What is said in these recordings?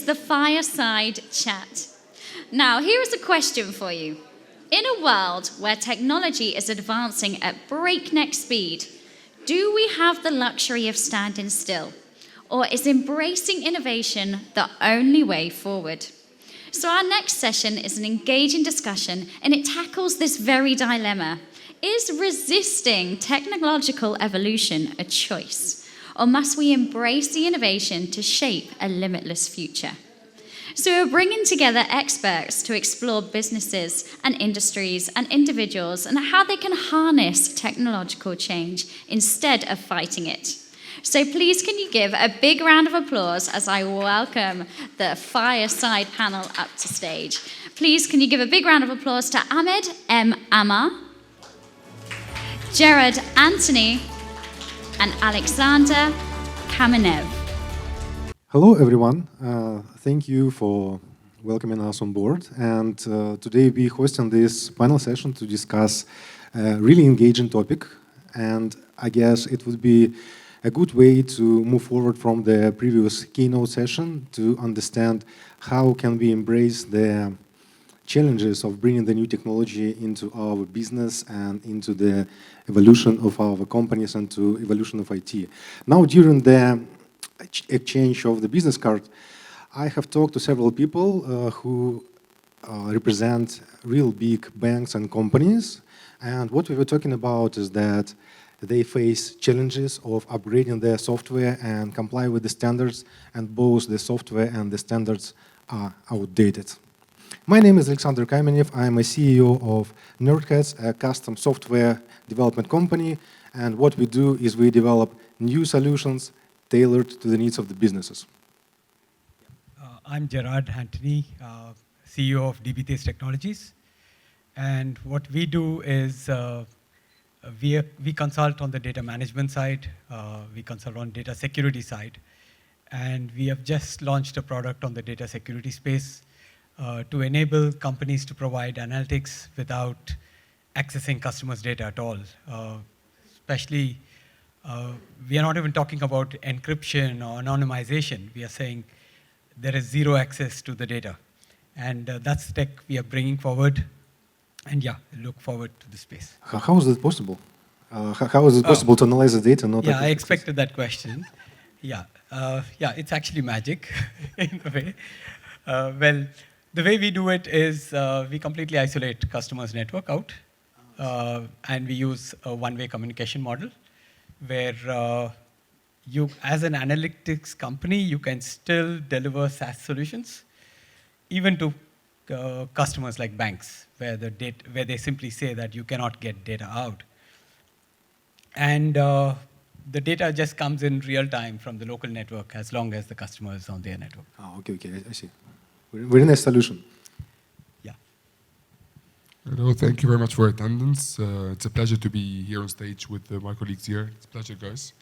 the Fireside Chat. Now, here is a question for you. In a world where technology is advancing at breakneck speed, do we have the luxury of standing still? Or is embracing innovation the only way forward? So our next session is an engaging discussion, and it tackles this very dilemma. Is resisting technological evolution a choice? Or must we embrace the innovation to shape a limitless future? So we're bringing together experts to explore businesses and industries and individuals and how they can harness technological change instead of fighting it. So please can you give a big round of applause as I welcome the Fireside panel up to stage. Please can you give a big round of applause to Ahmed M. Amar, Jared Anthony, and Alexander Kamenev. Hello, everyone. Thank you for welcoming us on board. And today we're hosting this panel session to discuss a really engaging topic. And I guess it would be a good way to move forward from the previous keynote session to understand how can we embrace the challenges of bringing the new technology into our business and into the evolution of our companies and to evolution of IT. Now, during the exchange of the business card, I have talked to several people who represent real big banks and companies. And what we were talking about is that they face challenges of upgrading their software and comply with the standards, and both the software and the standards are outdated. My name is Alexander Kamenev. I'm a CEO of Nerdheads, a custom software development company. And what we do is we develop new solutions tailored to the needs of the businesses. I'm Gerard Anthony, CEO of DBTS Technologies. And what we do is we consult on the data management side, we consult on data security side, and we have just launched a product on the data security space to enable companies to provide analytics without accessing customers' data at all. Especially, we are not even talking about encryption or anonymization. We are saying there is zero access to the data. And that's the tech we are bringing forward. And yeah, I look forward to the space. How is it possible? How is it possible to analyze the data? Yeah, I expected that question. Yeah, it's actually magic in a way. Well, the way we do it is we completely isolate customers' network out, and we use a one-way communication model where you, as an analytics company, you can still deliver SaaS solutions, even to customers like banks, where they simply say that you cannot get data out. And the data just comes in real time from the local network as long as the customer is on their network. Oh, okay, I see. Very nice solution. Yeah. Hello, thank you very much for attendance. It's a pleasure to be here on stage with my colleagues here. It's a pleasure, guys.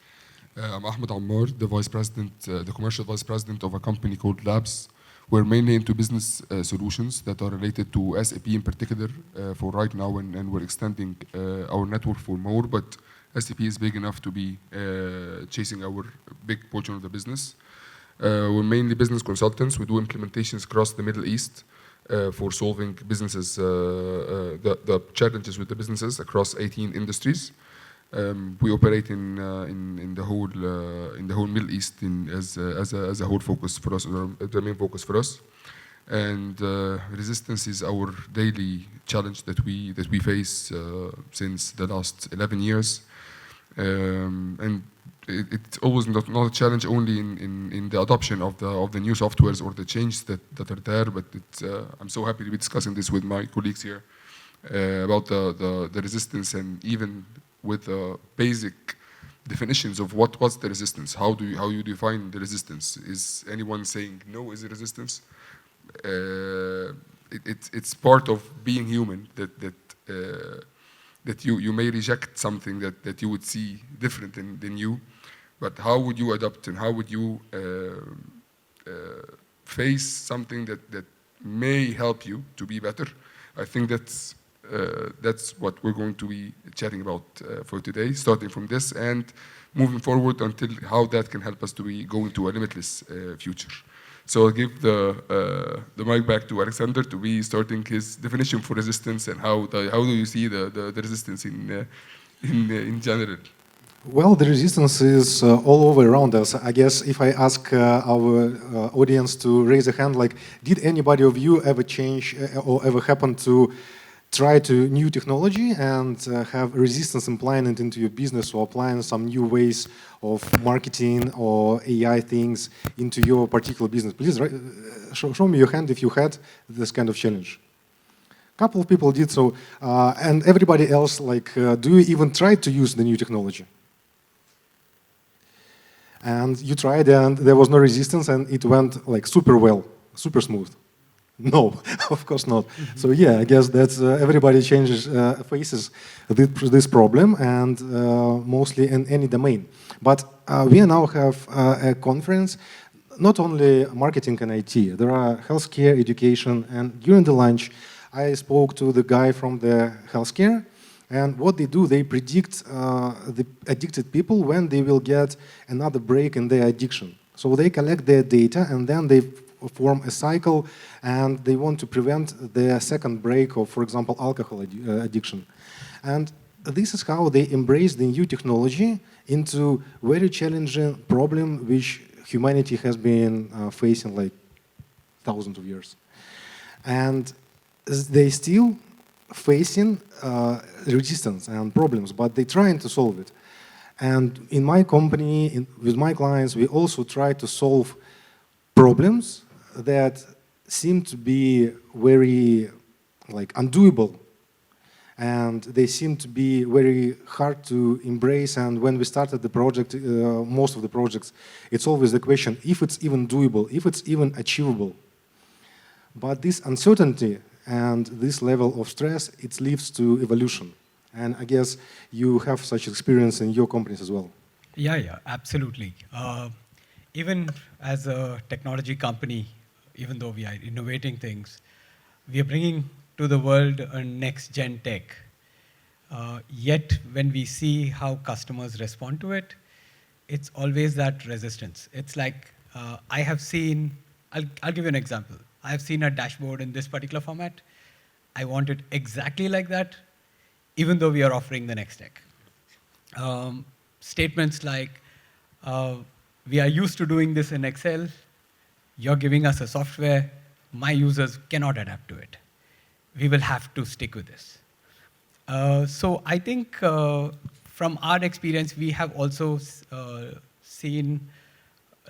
I'm Ahmed Ammar, the vice president, the commercial vice president of a company called Labs. We're mainly into business solutions that are related to SAP in particular for right now, and we're extending our network for more, but SAP is big enough to be chasing our big portion of the business. We're mainly business consultants. We do implementations across the Middle East for solving businesses, the challenges with the businesses across 18 industries. We operate in the whole Middle East as a whole focus for us, the main focus for us. And resistance is our daily challenge that we face since the last 11 years. And it's always not a challenge only in the adoption of the new softwares or the changes that are there, but I'm so happy to be discussing this with my colleagues here about the resistance, and even with basic definitions of what's the resistance. How you define the resistance? Is anyone saying no is a resistance? It's part of being human that you may reject something that you would see different than you, but how would you adapt, and how would you face something that may help you to be better? I think that's what we're going to be chatting about for today, starting from this and moving forward until how that can help us to be going to a limitless future. So I'll give the mic back to Alexander to be starting his definition for resistance and how do you see the resistance in general. Well, the resistance is all over around us. I guess if I ask our audience to raise a hand, like, did anybody of you ever change or ever happen to try to new technology and have resistance applying it into your business or applying some new ways of marketing or AI things into your particular business? Please show me your hand if you had this kind of challenge. A couple of people did so, and everybody else, like, do you even try to use the new technology? And you tried, and there was no resistance, and it went like super well, super smooth. No, of course not. So yeah, I guess that's everybody faces this problem, and mostly in any domain. But we now have a conference, not only marketing and IT. There are healthcare, education, and during the lunch, I spoke to the guy from the healthcare. And what they do, they predict the addicted people when they will get another break in their addiction. So they collect their data and then they form a cycle, and they want to prevent the second break of, for example, alcohol addiction. And this is how they embrace the new technology into very challenging problem which humanity has been facing like thousands of years. And they still facing resistance and problems, but they're trying to solve it. And in my company, with my clients, we also try to solve problems that seem to be very undoable, and they seem to be very hard to embrace. And when we started the project, most of the projects, it's always the question if it's even doable, if it's even achievable. But this uncertainty and this level of stress, it leads to evolution. And I guess you have such experience in your companies as well. Yeah, absolutely. Even as a technology company, even though we are innovating things, we are bringing to the world a next-gen tech. Yet, when we see how customers respond to it, it's always that resistance. It's like, I have seen, I'll give you an example. I have seen a dashboard in this particular format. I want it exactly like that, even though we are offering the next tech. Statements like, we are used to doing this in Excel. You're giving us a software. My users cannot adapt to it. We will have to stick with this. So I think from our experience, we have also seen,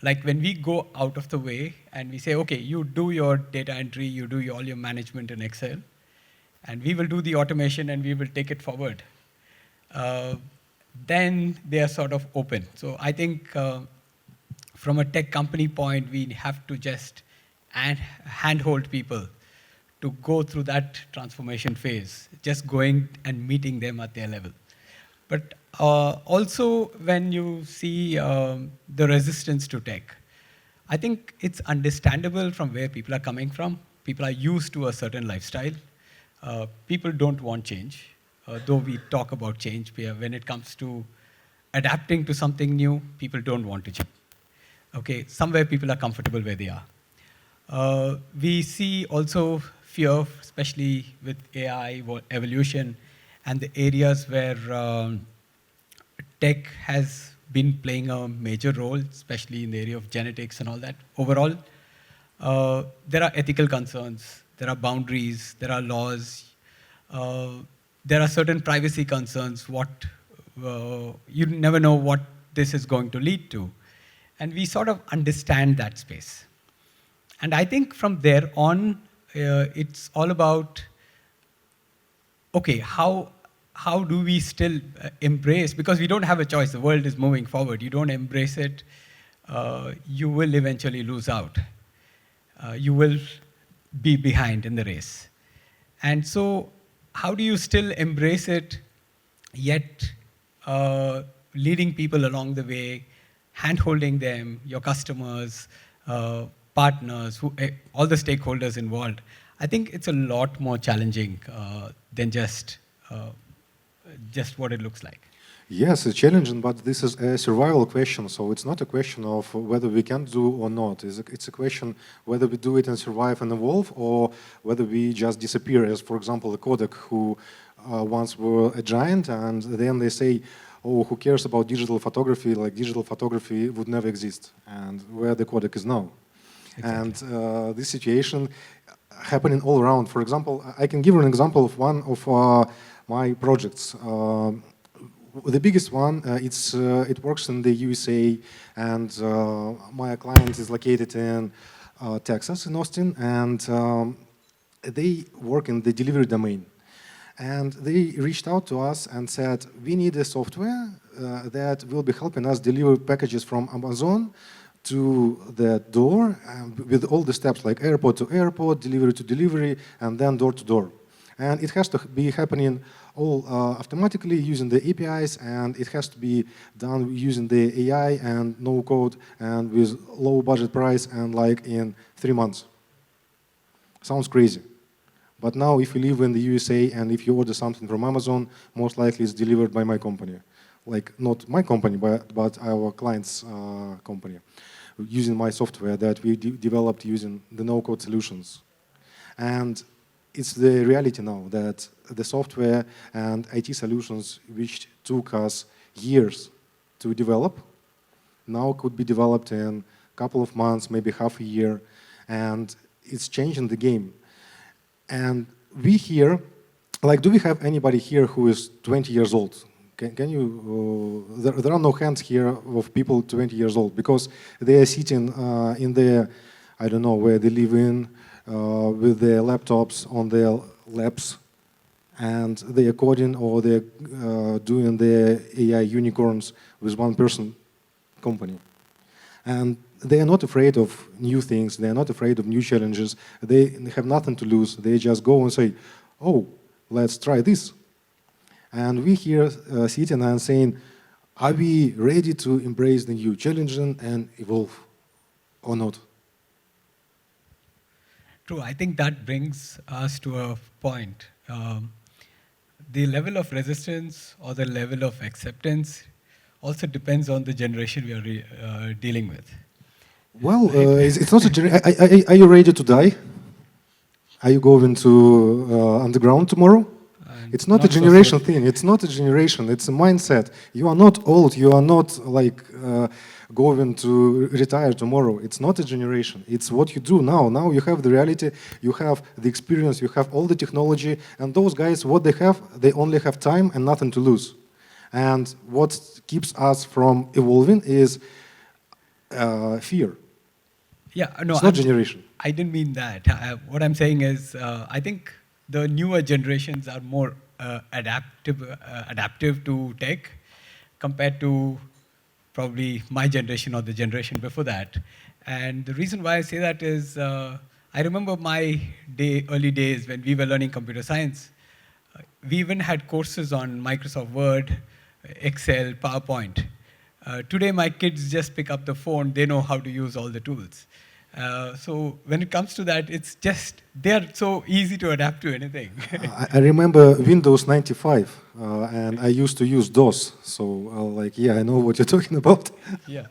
like when we go out of the way and we say, okay, you do your data entry, you do all your management in Excel, and we will do the automation and we will take it forward. Then they are sort of open. So I think from a tech company point, we have to just handhold people to go through that transformation phase, just going and meeting them at their level. But also, when you see the resistance to tech, I think it's understandable from where people are coming from. People are used to a certain lifestyle. People don't want change, though we talk about change. When it comes to adapting to something new, people don't want to change. Okay, somewhere people are comfortable where they are. We see also fear, especially with AI evolution, and the areas where tech has been playing a major role, especially in the area of genetics and all that. Overall, there are ethical concerns, there are boundaries, there are laws, there are certain privacy concerns. You never know what this is going to lead to. And we sort of understand that space. And I think from there on, it's all about, okay, how do we still embrace, because we don't have a choice, the world is moving forward. You don't embrace it, you will eventually lose out. You will be behind in the race. And so how do you still embrace it, yet leading people along the way, hand-holding them, your customers, partners, all the stakeholders involved? I think it's a lot more challenging than just what it looks like. Yes, it's challenging, but this is a survival question. So it's not a question of whether we can do or not. It's a question whether we do it and survive and evolve, or whether we just disappear. As for example, the Kodak, who once were a giant, and then they say, "Oh, who cares about digital photography? Like digital photography would never exist." And where the Kodak is now. Exactly. And this situation happening all around. For example, I can give you an example of one of my projects. The biggest one, it works in the USA, and my client is located in Texas, in Austin, and they work in the delivery domain. And they reached out to us and said, we need a software that will be helping us deliver packages from Amazon to the door with all the steps like airport to airport, delivery to delivery, and then door to door. And it has to be happening all automatically using the APIs, and it has to be done using the AI and no code and with low budget price and like in 3 months. Sounds crazy. But now if you live in the USA and if you order something from Amazon, most likely it's delivered by my company. Like not my company, but our client's company, using my software that we developed using the no-code solutions. And it's the reality now that the software and IT solutions which took us years to develop now could be developed in a couple of months, maybe half a year, and it's changing the game. And we here, like, do we have anybody here who is 20 years old? Can you, there are no hands here of people 20 years old because they are sitting in the, I don't know, where they live in, with their laptops on their laps, and they are coding or they're doing their AI unicorns with one-person company. And they are not afraid of new things. They are not afraid of new challenges. They have nothing to lose. They just go and say, oh, let's try this. And we here sitting and saying, are we ready to embrace the new challenge and evolve or not? True, I think that brings us to a point. The level of resistance or the level of acceptance also depends on the generation we are dealing with. Well, it's not a generation. Are you ready to die? Are you going to underground tomorrow? It's not a generation thing. It's not a generation. It's a mindset. You are not old. You are not like going to retire tomorrow. It's not a generation. It's what you do now. Now you have the reality. You have the experience. You have all the technology. And those guys, what they have, they only have time and nothing to lose. And what keeps us from evolving is fear. Yeah, no, it's not generation. I didn't mean that. What I'm saying is, I think the newer generations are more adaptive to tech compared to probably my generation or the generation before that. And the reason why I say that is, I remember my early days when we were learning computer science. We even had courses on Microsoft Word, Excel, PowerPoint. Today, my kids just pick up the phone. They know how to use all the tools. So when it comes to that, it's just, they're so easy to adapt to anything. I remember Windows 95, and I used to use DOS. So like, yeah, I know what you're talking about. Yeah.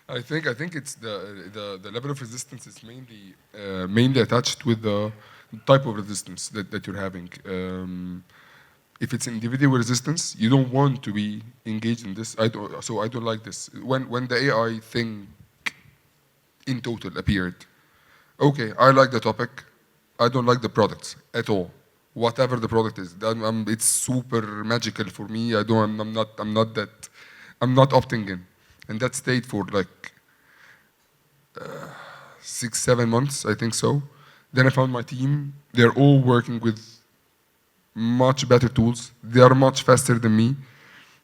I think it's the level of resistance is mainly attached with the type of resistance that you're having. If it's individual resistance, you don't want to be engaged in this. So I don't like this. When the AI thing in total appeared, okay, I like the topic. I don't like the products at all. Whatever the product is, it's super magical for me. I'm not opting in, and that stayed for like 6-7 months, I think so. Then I found my team. They're all working with much better tools. They are much faster than me.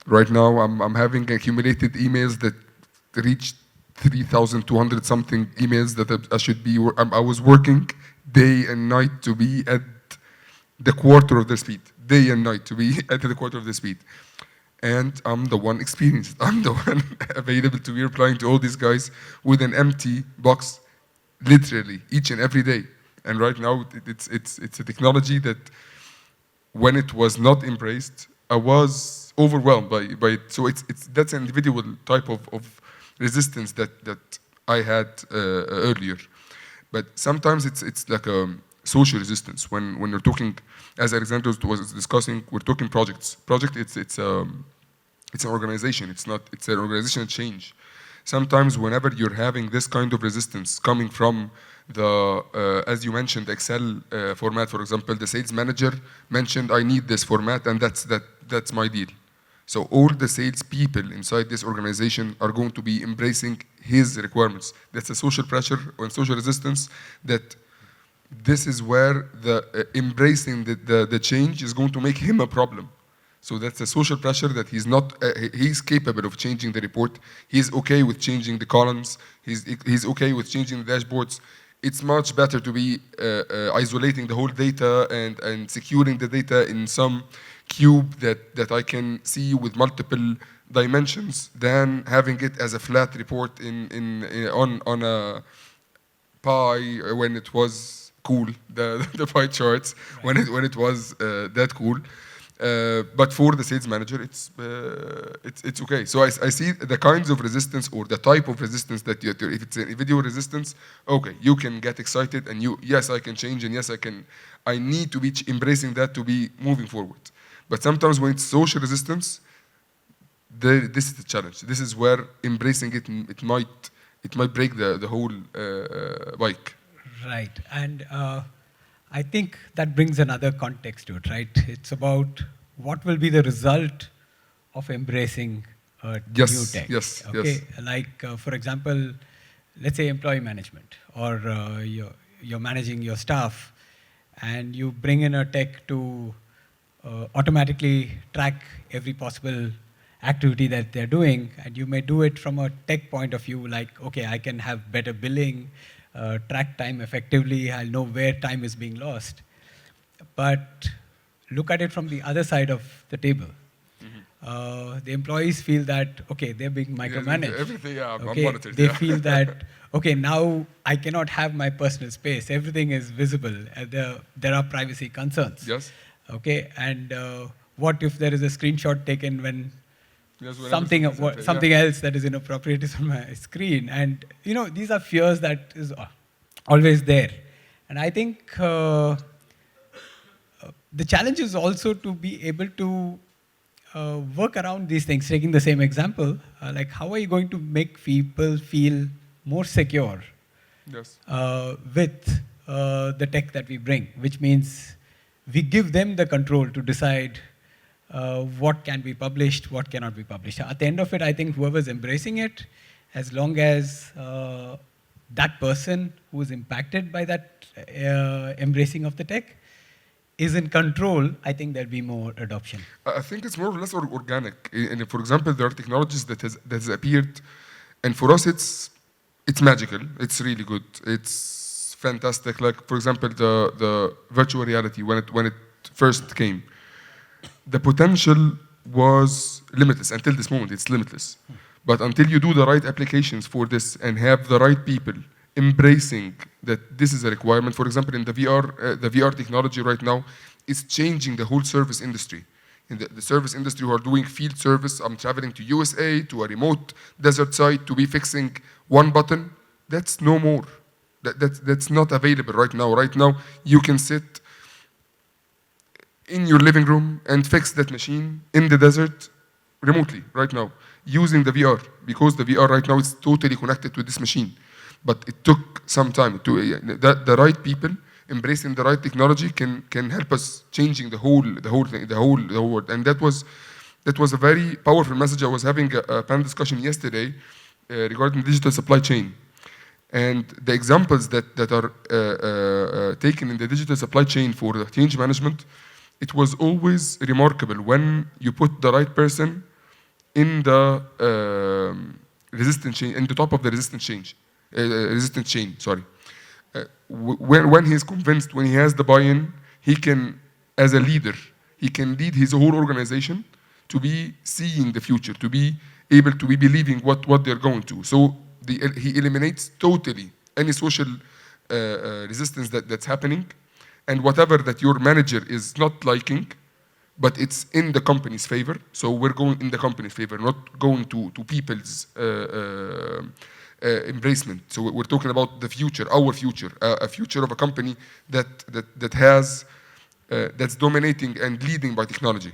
Right now, I'm having accumulated emails that reached 3,200 something emails that I should be. I was working day and night to be at the quarter of the speed. Day and night to be at the quarter of the speed. And I'm the one experienced. I'm the one available to be replying to all these guys with an empty box, literally each and every day. And right now, it's a technology that, when it was not embraced, I was overwhelmed by it. So that's an individual type of resistance that I had earlier. But sometimes it's like a social resistance when you're talking, as Alexander was discussing, we're talking projects. Project it's an organization. It's an organizational change. Sometimes whenever you're having this kind of resistance coming from the, as you mentioned, Excel format, for example, the sales manager mentioned, I need this format, and that's my deal. So all the sales people inside this organization are going to be embracing his requirements. That's a social pressure and social resistance that this is where the embracing the change is going to make him a problem. So that's a social pressure that he's capable of changing the report. He's okay with changing the columns. He's okay with changing the dashboards. It's much better to be isolating the whole data and securing the data in some cube that I can see with multiple dimensions than having it as a flat report on a pie when it was cool, the pie charts, right. when it was that cool. But for the sales manager, it's okay. So I see the kinds of resistance or the type of resistance that if it's a video resistance, okay, you can get excited and yes, I can change, and yes, I need to be embracing that to be moving forward. But sometimes when it's social resistance, this is the challenge. This is where embracing it might break the whole bike. Right, and I think that brings another context to it, right? It's about what will be the result of embracing new tech. Yes, okay? Yes. Like, for example, let's say employee management, or you're managing your staff, and you bring in a tech to automatically track every possible activity that they're doing, and you may do it from a tech point of view, like, okay, I can have better billing, track time effectively, I'll know where time is being lost. But look at it from the other side of the table. Mm-hmm. The employees feel that, okay, they're being micromanaged. Yeah, everything, yeah, okay? I'm monitored. They feel that, okay, now I cannot have my personal space. Everything is visible. There are privacy concerns. Yes. Okay, and what if there is a screenshot taken when something else that is inappropriate is on my screen? And these are fears that is always there. And I think the challenge is also to be able to work around these things. Taking the same example, like, how are you going to make people feel more secure yes. with the tech that we bring, which means we give them the control to decide what can be published, what cannot be published. At the end of it, I think whoever's embracing it, as long as that person who is impacted by that embracing of the tech is in control, I think there'll be more adoption. I think it's more or less organic. And for example, there are technologies that has appeared, and for us it's magical. It's really good. It's fantastic. Like, for example, the virtual reality when it first came. The potential was limitless. Until this moment, it's limitless. But until you do the right applications for this and have the right people embracing that this is a requirement, for example, in the VR technology right now, is changing the whole service industry. In the service industry who are doing field service, I'm traveling to USA, to a remote desert site to be fixing one button, that's no more. That's not available right now. Right now, you can sit in your living room and fix that machine in the desert remotely right now using the VR, because the VR right now is totally connected to this machine. But it took some time to the right people embracing the right technology can help us changing the whole world. And that was a very powerful message. I was having a panel discussion yesterday regarding digital supply chain. And the examples that are taken in the digital supply chain for the change management, it was always remarkable when you put the right person in the resistance chain, in the top of the resistance chain. Sorry. When he's convinced, when he has the buy-in, he can, as a leader, he can lead his whole organization to be seeing the future, to be able to be believing what they're going to. So he eliminates totally any social resistance that's happening. And whatever that your manager is not liking, but it's in the company's favor. So we're going in the company's favor, not going to people's embracement. So we're talking about the future, our future, a future of a company that has that's dominating and leading by technology.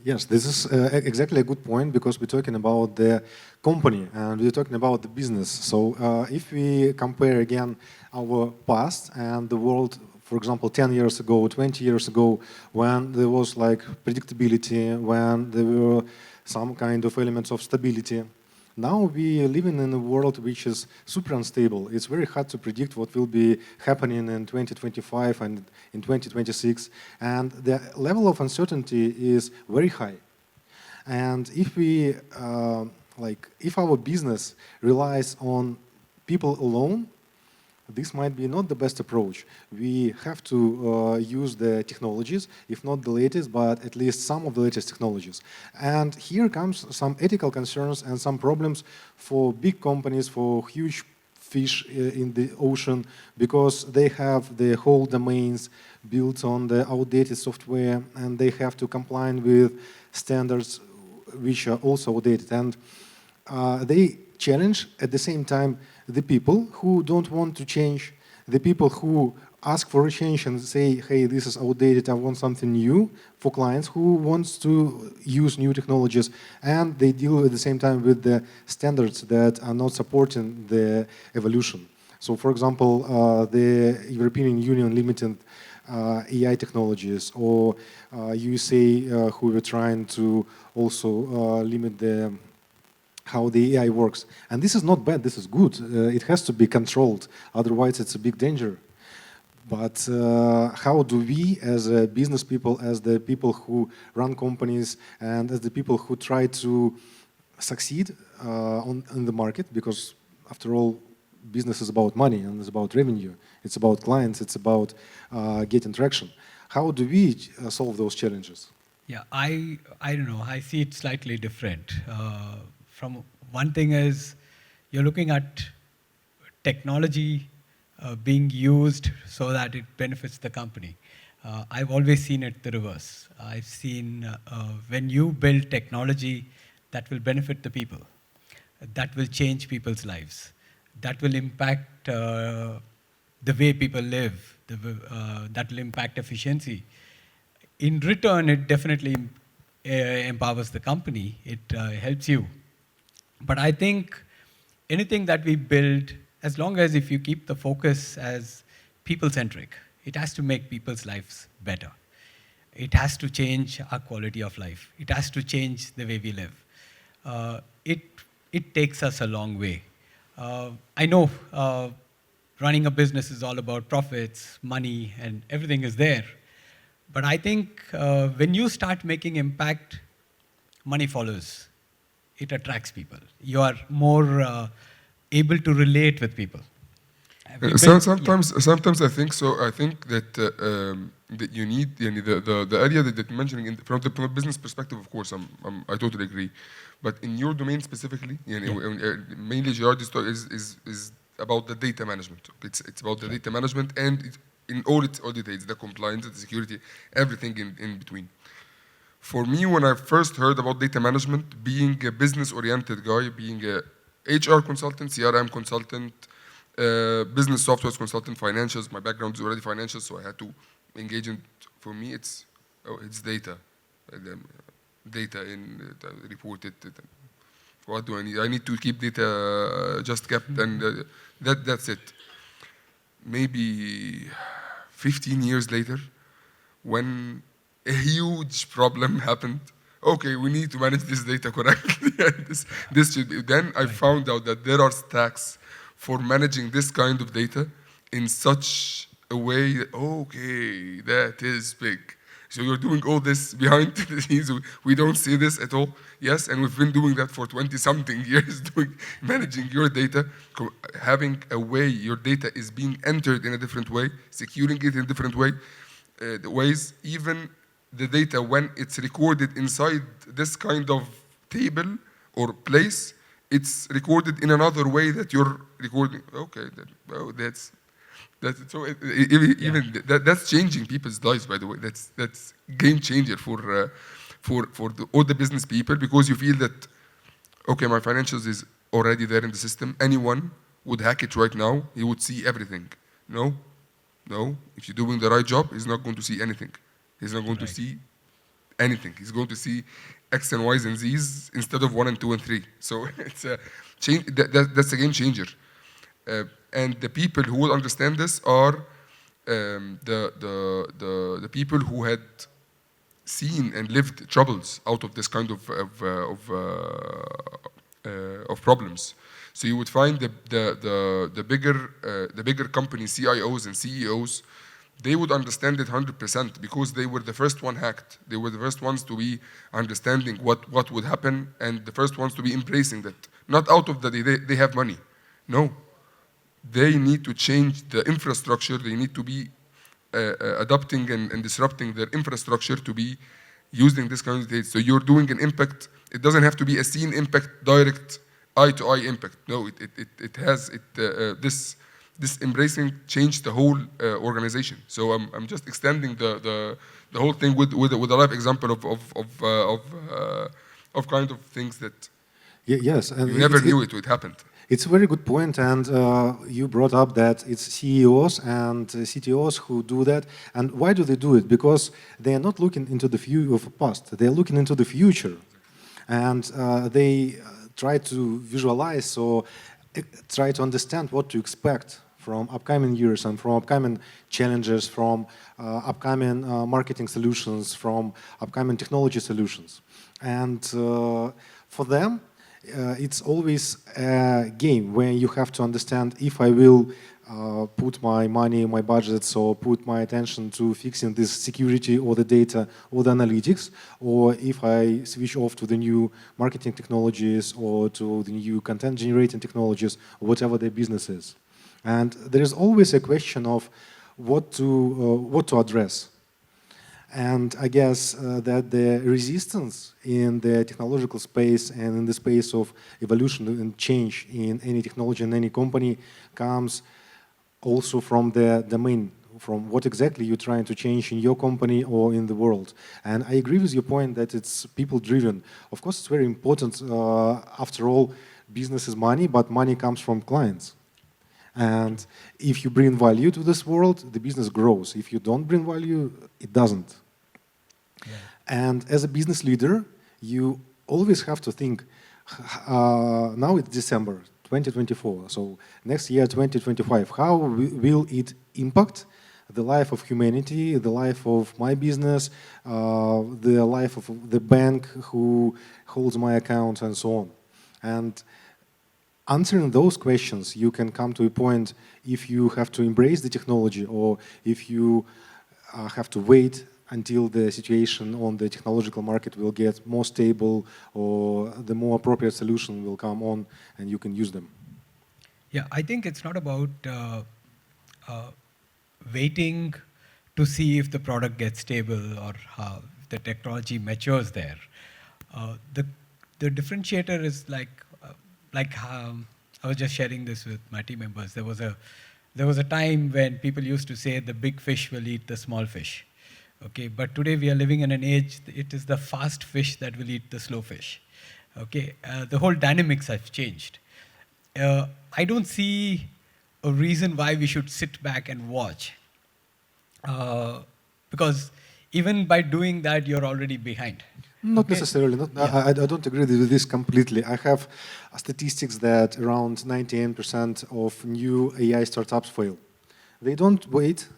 Yes, this is exactly a good point, because we're talking about the company and we're talking about the business. So if we compare again our past and the world, for example, 10 years ago, 20 years ago, when there was like predictability, when there were some kind of elements of stability, now we are living in a world which is super unstable. It's very hard to predict what will be happening in 2025 and in 2026. And the level of uncertainty is very high. And if we, if our business relies on people alone, this might be not the best approach. We have to use the technologies, if not the latest, but at least some of the latest technologies. And here comes some ethical concerns and some problems for big companies, for huge fish in the ocean, because they have the whole domains built on the outdated software, and they have to comply with standards which are also outdated. And they challenge at the same time the people who don't want to change, the people who ask for a change and say, hey, this is outdated, I want something new, for clients who wants to use new technologies, and they deal at the same time with the standards that are not supporting the evolution. So for example, the European Union limited AI technologies, or USA who were trying to also limit the how the AI works. And this is not bad, this is good. It has to be controlled, otherwise it's a big danger. But how do we, as business people, as the people who run companies, and as the people who try to succeed in the market, because after all, business is about money and it's about revenue, it's about clients, it's about getting traction. How do we solve those challenges? Yeah, I don't know, I see it slightly different. From one thing is, you're looking at technology being used so that it benefits the company. I've always seen it the reverse. I've seen when you build technology that will benefit the people, that will change people's lives, that will impact the way people live, that will impact efficiency. In return, it definitely empowers the company, it helps you. But I think anything that we build, as long as if you keep the focus as people-centric, it has to make people's lives better. It has to change our quality of life. It has to change the way we live. It takes us a long way. I know running a business is all about profits, money, and everything is there. But I think when you start making impact, money follows. It attracts people. You are more able to relate with people. Sometimes I think so. I think that that you need the area that you're mentioning from the business perspective. Of course, I totally agree. But in your domain specifically, mainly Gerard is about the data management. It's about the data management, and in all its details, the compliance, the security, everything in between. For me, when I first heard about data management, being a business-oriented guy, being a HR consultant, CRM consultant, business software consultant, financials, my background is already financial, so I had to engage in, for me, it's data. Data in reported. What do I need? I need to keep data just kept, and that's it. Maybe 15 years later, when a huge problem happened. Okay, we need to manage this data correctly. this should be. Then I found out that there are stacks for managing this kind of data in such a way that, okay, that is big. So you're doing all this behind the scenes. We don't see this at all. Yes, and we've been doing that for 20-something years, managing your data, having a way your data is being entered in a different way, securing it in a different way, ways, even the data, when it's recorded inside this kind of table or place, it's recorded in another way that you're recording. Okay, that's That's changing people's lives, by the way. That's game changer for all the business people, because you feel that, okay, my financials is already there in the system. Anyone would hack it right now. He would see everything. No, no. If you're doing the right job, he's not going to see anything. He's not going to see anything. He's going to see X and Y's and Z's instead of 1 and 2 and 3. So it's a change. That's a game changer. And the people who will understand this are the people who had seen and lived troubles out of this kind of problems. So you would find the bigger company CIOs and CEOs, they would understand it 100% because they were the first one hacked. They were the first ones to be understanding what would happen and the first ones to be embracing that. Not out of that they have money. No. They need to change the infrastructure. They need to be adapting and disrupting their infrastructure to be using this kind of data. So you're doing an impact. It doesn't have to be a seen impact, direct eye-to-eye impact. No, it has this embracing changed the whole organization. So I'm just extending the whole thing with a live example of kind of things that yes, and you never knew it would happen. It's a very good point, and you brought up that it's CEOs and CTOs who do that. And why do they do it? Because they are not looking into the past. They are looking into the future, and they try to visualize or try to understand what to expect from upcoming years and from upcoming challenges, from upcoming marketing solutions, from upcoming technology solutions. And for them, it's always a game where you have to understand if I will put my money, my budgets, or put my attention to fixing this security or the data or the analytics, or if I switch off to the new marketing technologies or to the new content generating technologies, or whatever their business is. And there is always a question of what to address. And I guess that the resistance in the technological space and in the space of evolution and change in any technology in any company comes also from the domain, from what exactly you're trying to change in your company or in the world. And I agree with your point that it's people-driven. Of course, it's very important. After all, business is money, but money comes from clients. And if you bring value to this world, the business grows. If you don't bring value, it doesn't. Yeah. And as a business leader, you always have to think, now it's December 2024, so next year, 2025, how will it impact the life of humanity, the life of my business, the life of the bank who holds my account, and so on. And answering those questions, you can come to a point if you have to embrace the technology or if you have to wait until the situation on the technological market will get more stable or the more appropriate solution will come on and you can use them. Yeah, I think it's not about waiting to see if the product gets stable or how the technology matures there. The differentiator is like I was just sharing this with my team members. There was a time when people used to say the big fish will eat the small fish. Okay, but today we are living in an age, it is the fast fish that will eat the slow fish. Okay, the whole dynamics have changed. I don't see a reason why we should sit back and watch. Because even by doing that, you're already behind. Not necessarily. Yeah. I don't agree with this completely. I have statistics that around 98% of new AI startups fail. They don't wait.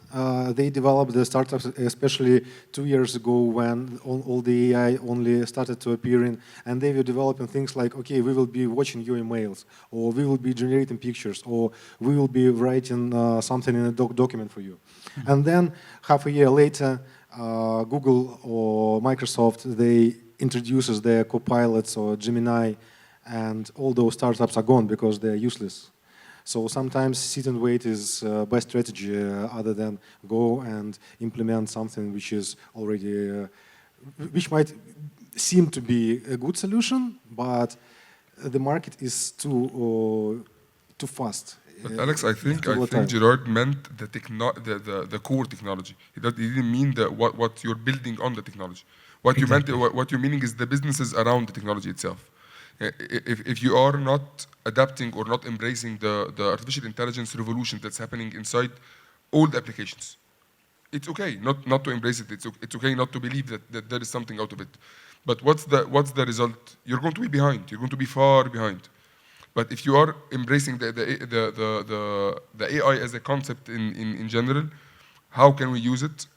They develop the startups, especially 2 years ago when all the AI only started to appearing, and they were developing things like, okay, we will be watching your emails, or we will be generating pictures, or we will be writing something in a document for you. Mm-hmm. And then half a year later, Google or Microsoft, they introduces their copilots or Gemini, and all those startups are gone because they're useless. So sometimes sit and wait is best strategy other than go and implement something which is already, which might seem to be a good solution, but the market is too fast. But Alex, I think volatile. Gerard meant the core technology. He didn't mean what you're building on the technology. What Exactly. you meant, what you're meaning is the businesses around the technology itself. If you are not adapting or not embracing the artificial intelligence revolution that's happening inside all the applications, it's okay not to embrace it. It's okay not to believe that there is something out of it. But what's the result? You're going to be behind. You're going to be far behind. But if you are embracing the AI as a concept in general, how can we use it?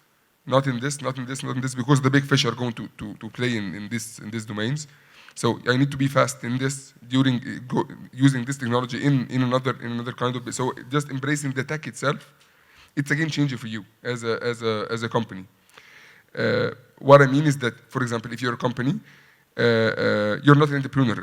Not in this, not in this, not in this, because the big fish are going to play in these domains. So I need to be fast in this during using this technology in another kind of. So just embracing the tech itself, it's a game changer for you as a company. What I mean is that, for example, if you're a company, you're not an entrepreneur.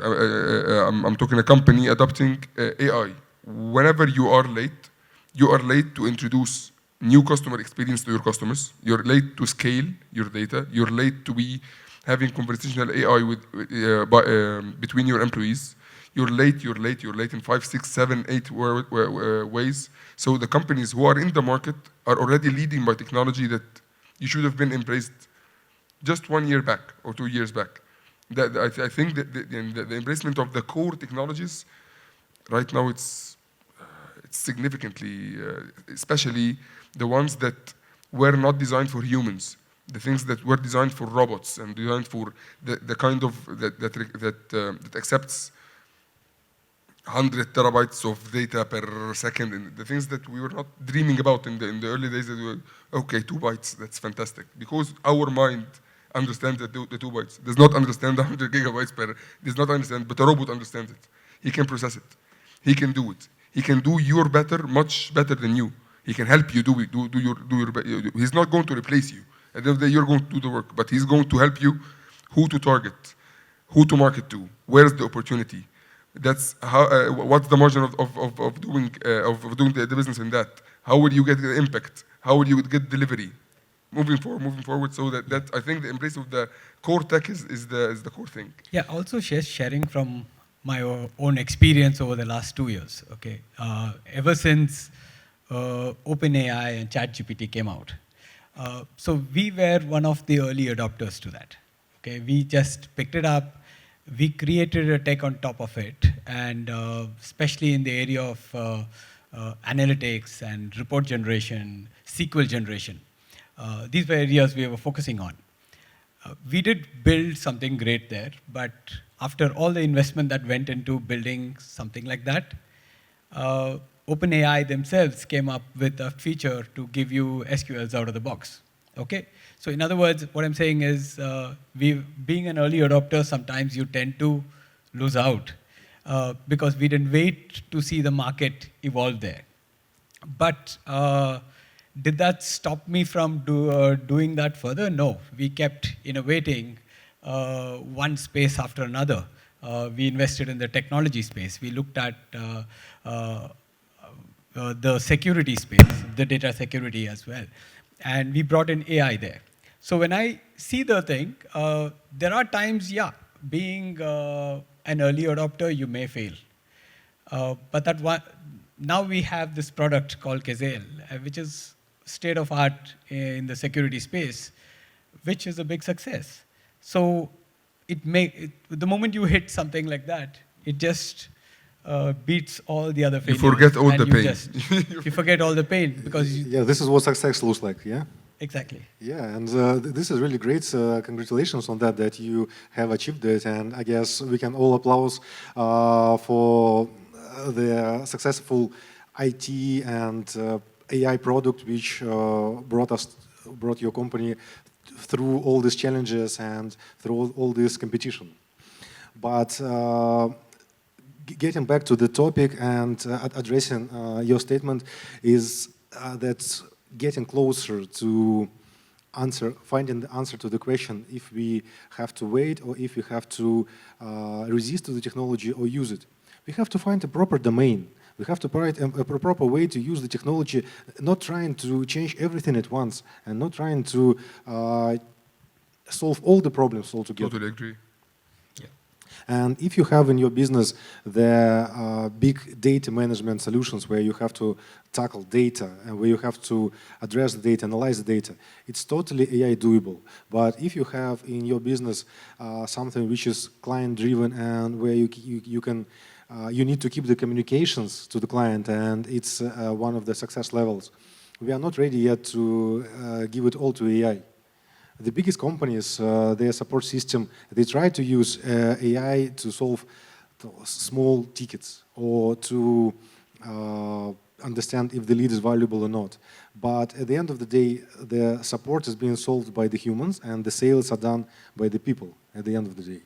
I'm talking a company adopting AI. Whenever you are late to introduce new customer experience to your customers. You're late to scale your data. You're late to be having conversational AI between your employees. You're late in 5, 6, 7, 8 ways. So the companies who are in the market are already leading by technology that you should have been embraced just 1 year back or 2 years back. I think that the embracement of the core technologies right now it's significantly, especially the ones that were not designed for humans, the things that were designed for robots and designed for the kind of that accepts 100 terabytes of data per second, and the things that we were not dreaming about in the early days. That we were, okay, 2 bytes, that's fantastic, because our mind understands the 2 bytes, does not understand the 100 gigabytes does not understand, but a robot understands it. He can process it. He can do it. He can do your much better than you. He can help you do your. He's not going to replace you. At the end of the day, you're going to do the work, but he's going to help you who to target, who to market to, where's the opportunity. That's how. What's the margin of doing the business in that? How will you get the impact? How will you get delivery? Moving forward. So that I think the embrace of the core tech is the core thing. Yeah. Also, sharing from my own experience over the last 2 years. Okay. Ever since OpenAI and ChatGPT came out, so we were one of the early adopters to that. Okay. We just picked it up. We created a tech on top of it, and especially in the area of analytics and report generation, SQL generation. These were areas we were focusing on. We did build something great there, but after all the investment that went into building something like that, OpenAI themselves came up with a feature to give you SQLs out of the box. Okay? So in other words, what I'm saying is, being an early adopter, sometimes you tend to lose out because we didn't wait to see the market evolve there. But did that stop me from doing that further? No. We kept innovating one space after another. We invested in the technology space. We looked at the security space, the data security as well. And we brought in AI there. So when I see the thing, there are times, being an early adopter, you may fail. But now we have this product called Kazel, which is state of art in the security space, which is a big success. So the moment you hit something like that, it just beats all the other failures. You forget all the pain. You forget all the pain because this is what success looks like. Yeah. Exactly. Yeah, and this is really great. Congratulations on that you have achieved it, and I guess we can all applaud for the successful IT and AI product which brought your company through all these challenges and through all this competition. But getting back to the topic and addressing your statement is that getting closer to finding the answer to the question if we have to wait or if we have to resist to the technology or use it. We have to find a proper domain. We have to find a proper way to use the technology, not trying to change everything at once and not trying to solve all the problems altogether. Totally agree. Yeah. And if you have in your business the big data management solutions where you have to tackle data and where you have to address the data, analyze the data, it's totally AI doable. But if you have in your business something which is client-driven and where you can you need to keep the communications to the client, and it's one of the success levels. We are not ready yet to give it all to AI. The biggest companies, their support system, they try to use AI to solve small tickets or to understand if the lead is valuable or not. But at the end of the day, the support is being solved by the humans and the sales are done by the people at the end of the day.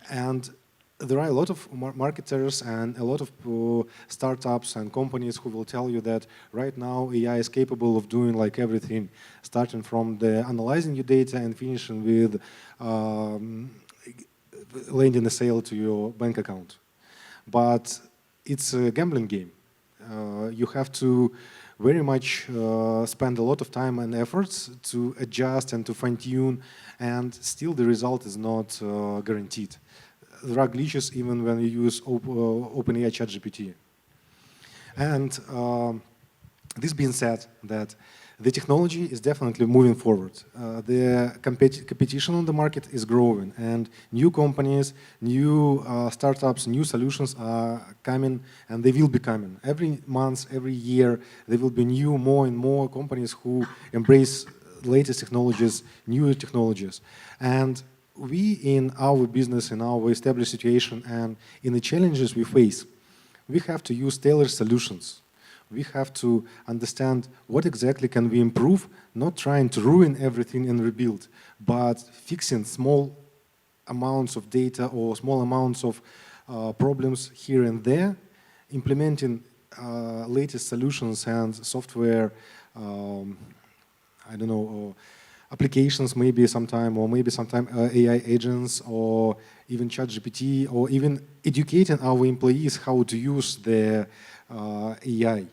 And there are a lot of marketers and a lot of startups and companies who will tell you that right now AI is capable of doing like everything, starting from the analyzing your data and finishing with landing a sale to your bank account. But it's a gambling game. You have to very much spend a lot of time and efforts to adjust and to fine-tune, and still the result is not guaranteed. There are glitches even when you use OpenAI ChatGPT. And this being said, that the technology is definitely moving forward. The competition on the market is growing, and new companies, new startups, new solutions are coming, and they will be coming. Every month, every year, there will be new, more and more companies who embrace latest technologies, newer technologies. And we, in our business, in our established situation, and in the challenges we face, we have to use tailored solutions. We have to understand what exactly can we improve, not trying to ruin everything and rebuild, but fixing small amounts of data or small amounts of problems here and there, implementing latest solutions and software, I don't know, applications maybe sometime, or maybe sometime AI agents, or even ChatGPT, or even educating our employees how to use the AI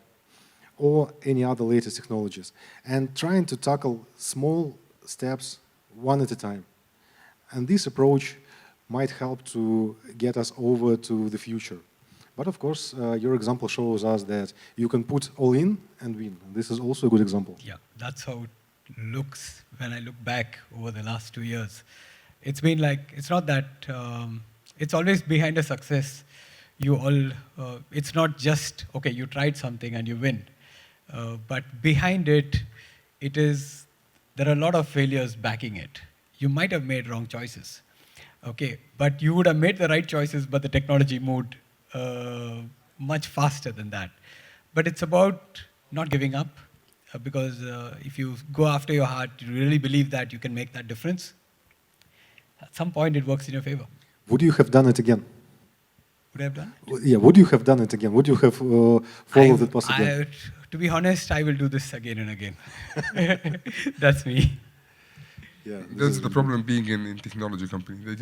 or any other latest technologies, and trying to tackle small steps one at a time. And this approach might help to get us over to the future. But of course, your example shows us that you can put all in and win. This is also a good example. Yeah, that's how it looks when I look back over the last 2 years. It's been like, it's not that, it's always behind a success. It's not just, okay, you tried something and you win. But behind it, there are a lot of failures backing it. You might have made wrong choices, okay, but you would have made the right choices, but the technology moved much faster than that. But it's about not giving up, because if you go after your heart, you really believe that you can make that difference, at some point it works in your favor. Would you have done it again? Would I have done it? Yeah, would you have done it again? Would you have followed the possibility? To be honest, I will do this again and again. That's me. Yeah, That's the problem being in technology company. That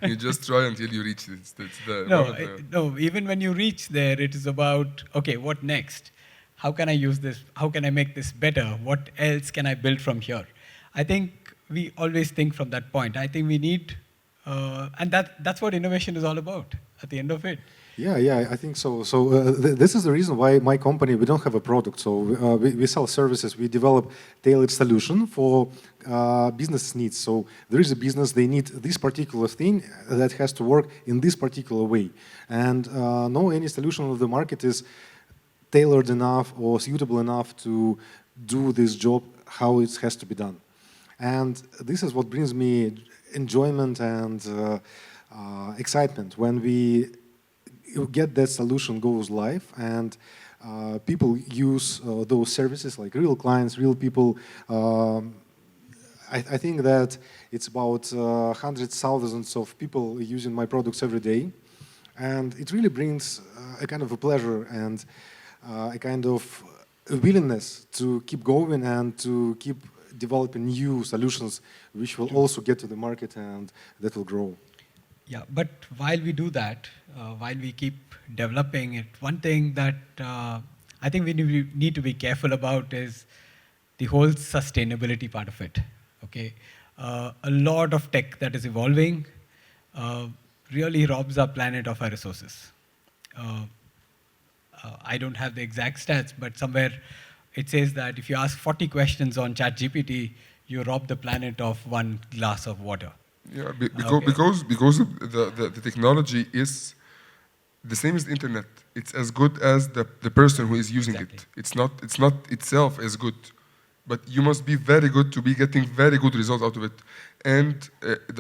you just try until you reach it. No, even when you reach there, it is about, okay, what next? How can I use this? How can I make this better? What else can I build from here? I think we always think from that point. I think we need, and that's what innovation is all about at the end of it. Yeah, I think so. So this is the reason why my company, we don't have a product. So we sell services. We develop tailored solution for business needs. So there is a business, they need this particular thing that has to work in this particular way. And no any solution of the market is tailored enough or suitable enough to do this job how it has to be done. And this is what brings me enjoyment and excitement when we get that solution goes live and people use those services, like real clients, real people. I think that it's about hundreds, thousands of people using my products every day. And it really brings a kind of a pleasure and a kind of willingness to keep going and to keep developing new solutions which will also get to the market and that will grow. Yeah, but while we do that, while we keep developing it, one thing that I think we need to be careful about is the whole sustainability part of it. Okay, a lot of tech that is evolving, really robs our planet of our resources. I don't have the exact stats, but somewhere it says that if you ask 40 questions on ChatGPT, you rob the planet of 1 glass of water. Yeah, Okay. because the technology is the same as the internet. It's as good as the person who is using Exactly. it. It's not itself as good, but you must be very good to be getting very good results out of it. And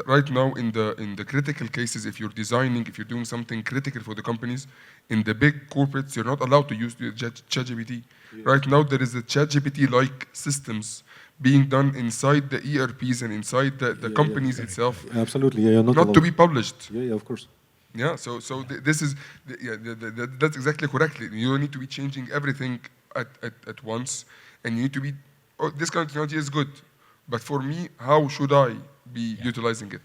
right now in the critical cases, if you're designing, if you're doing something critical for the companies, in the big corporates, you're not allowed to use the ChatGPT. Yes. Right now there is a ChatGPT-like systems being done inside the ERPs and inside the Yeah, companies correct, itself, Absolutely, yeah, you're not not to allowed. be published. Yeah, of course. Yeah, this is, that's exactly correct. You don't need to be changing everything at once, and you need to be, oh, this kind of technology is good, but for me, how should I be utilizing it?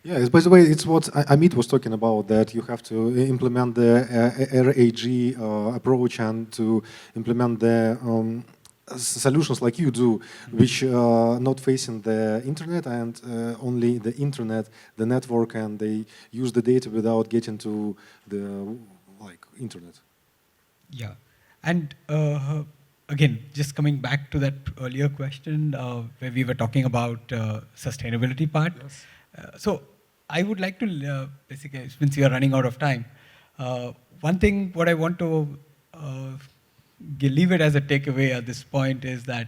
Yeah, by the way, it's what Amit was talking about, that you have to implement the RAG approach and to implement the solutions like you do, which not facing the internet and only the internet, the network, and they use the data without getting to the internet. Yeah, and again, just coming back to that earlier question where we were talking about sustainability part. Yes. So I would like to basically, since we are running out of time, one thing what I want to leave it as a takeaway at this point is that,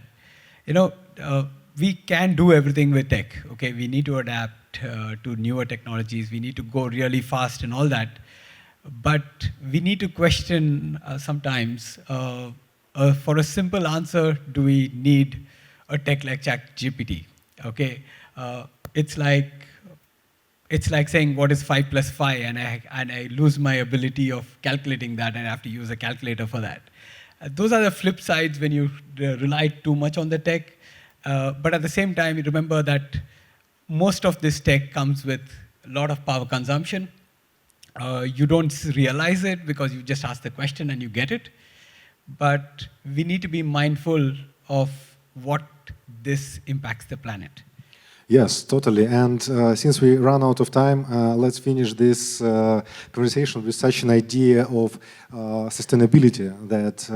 we can do everything with tech. Okay, we need to adapt to newer technologies. We need to go really fast and all that. But we need to question sometimes, for a simple answer, do we need a tech like ChatGPT? Okay, it's like saying what is 5 plus 5, and I lose my ability of calculating that, and I have to use a calculator for that. Those are the flip sides when you rely too much on the tech. But at the same time, you remember that most of this tech comes with a lot of power consumption. You don't realize it because you just ask the question and you get it. But we need to be mindful of what this impacts the planet. Yes, totally. And since we run out of time, let's finish this conversation with such an idea of sustainability that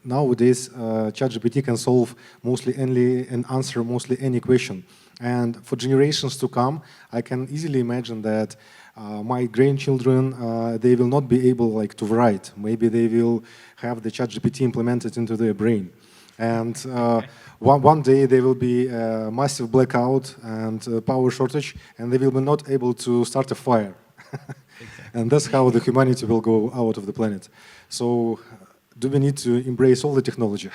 nowadays ChatGPT can solve mostly any and answer mostly any question. And for generations to come, I can easily imagine that my grandchildren, they will not be able to write. Maybe they will have the ChatGPT implemented into their brain. And one day there will be a massive blackout and power shortage, and they will be not able to start a fire. And that's how the humanity will go out of the planet. So do we need to embrace all the technology?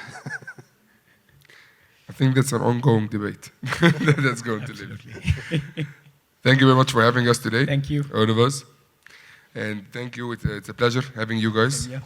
I think that's an ongoing debate. That's going to live. Thank you very much for having us today. Thank you. All of us. And thank you. It's a pleasure having you guys. Yeah.